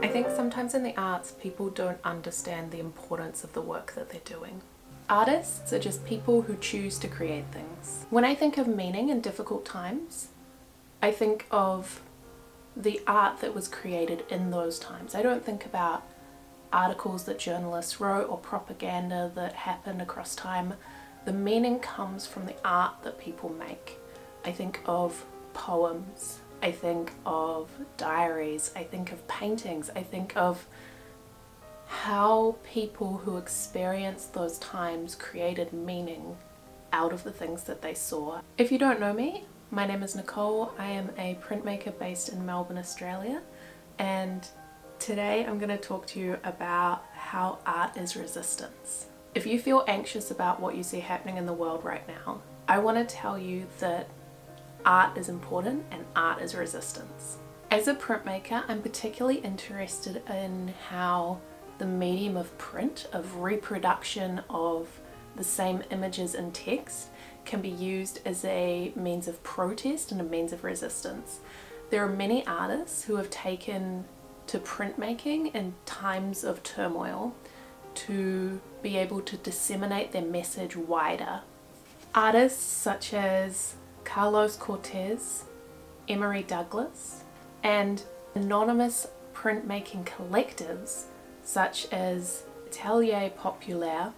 I think sometimes in the arts, people don't understand the importance of the work that they're doing. Artists are just people who choose to create things. When I think of meaning in difficult times, I think of the art that was created in those times. I don't think about articles that journalists wrote or propaganda that happened across time. The meaning comes from the art that people make. I think of poems, I think of diaries, I think of paintings, I think of how people who experienced those times created meaning out of the things that they saw. If you don't know me, my name is Nicole. I am a printmaker based in Melbourne, Australia, and today I'm going to talk to you about how art is resistance. If you feel anxious about what you see happening in the world right now, I want to tell you that art is important and art is resistance. As a printmaker, I'm particularly interested in how the medium of print, of reproduction of the same images and text, can be used as a means of protest and a means of resistance. There are many artists who have taken to printmaking in times of turmoil to be able to disseminate their message wider. Artists such as Carlos Cortez, Emery Douglas, and anonymous printmaking collectives such as Atelier Populaire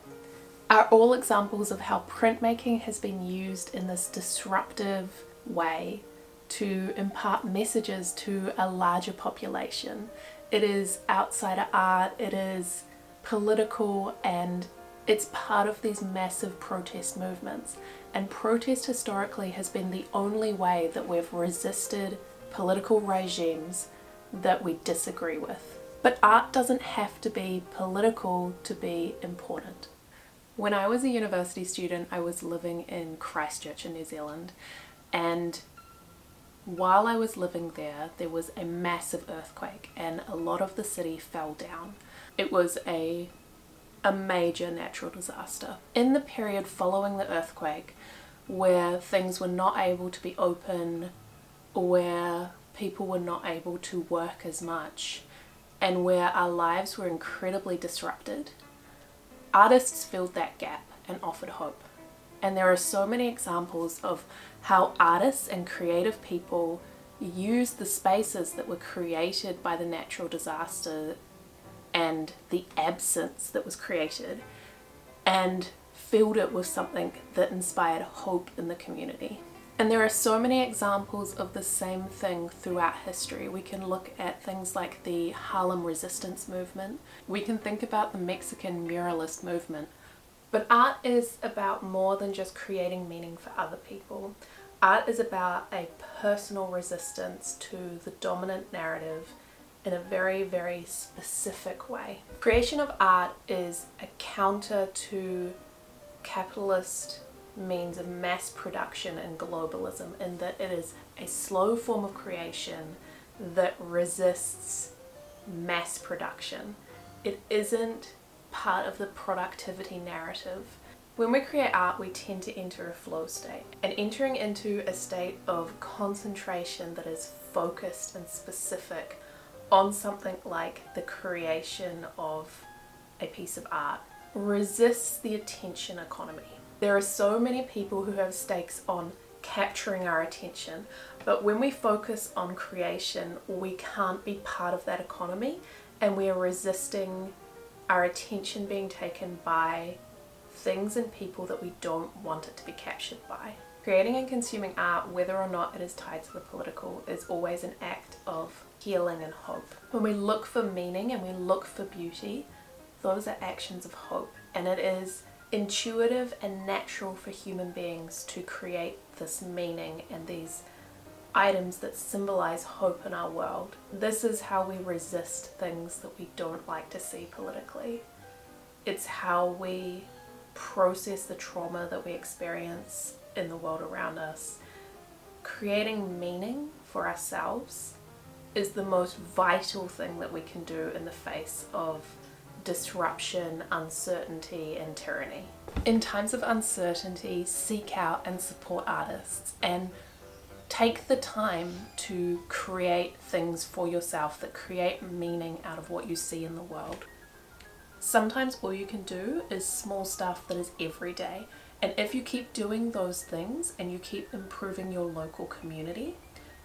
are all examples of how printmaking has been used in this disruptive way to impart messages to a larger population. It is outsider art, it is political, and it's part of these massive protest movements. And protest historically has been the only way that we've resisted political regimes that we disagree with. But art doesn't have to be political to be important. When I was a university student, I was living in Christchurch in New Zealand, and while I was living there, there was a massive earthquake and a lot of the city fell down. It was a major natural disaster. In the period following the earthquake, where things were not able to be open, where people were not able to work as much, and where our lives were incredibly disrupted, artists filled that gap and offered hope. And there are so many examples of how artists and creative people used the spaces that were created by the natural disaster and the absence that was created and filled it with something that inspired hope in the community. And there are so many examples of the same thing throughout history. We can look at things like the Harlem Resistance movement. We can think about the Mexican muralist movement. But art is about more than just creating meaning for other people. Art is about a personal resistance to the dominant narrative in a very, very specific way. Creation of art is a counter to capitalist means of mass production and globalism, in that it is a slow form of creation that resists mass production. It isn't part of the productivity narrative. When we create art, we tend to enter a flow state, and entering into a state of concentration that is focused and specific on something like the creation of a piece of art resists the attention economy. There are so many people who have stakes on capturing our attention, but when we focus on creation, we can't be part of that economy, and we are resisting our attention being taken by things and people that we don't want it to be captured by. Creating and consuming art, whether or not it is tied to the political, is always an act of healing and hope. When we look for meaning and we look for beauty, those are actions of hope, and it is intuitive and natural for human beings to create this meaning and these items that symbolize hope in our world. This is how we resist things that we don't like to see politically. It's how we process the trauma that we experience in the world around us. Creating meaning for ourselves is the most vital thing that we can do in the face of disruption, uncertainty, and tyranny. In times of uncertainty, seek out and support artists, and Take the time to create things for yourself that create meaning out of what you see in the world. Sometimes all you can do is small stuff that is everyday. And if you keep doing those things and you keep improving your local community,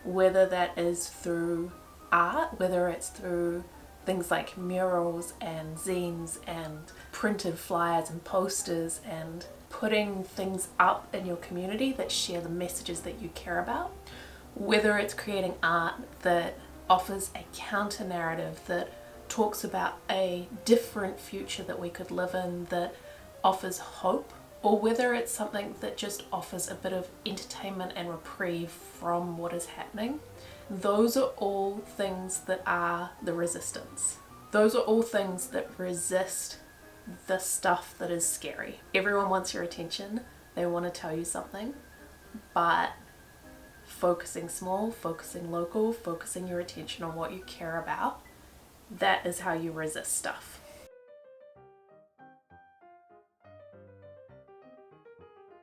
whether that is through art, whether it's through things like murals and zines and printed flyers and posters and putting things up in your community that share the messages that you care about, whether it's creating art that offers a counter narrative that talks about a different future that we could live in, that offers hope, or whether it's something that just offers a bit of entertainment and reprieve from what is happening, those are all things that are the resistance. Those are all things that resist the stuff that is scary. Everyone wants your attention. They want to tell you something, but focusing small, focusing local, focusing your attention on what you care about, that is how you resist stuff.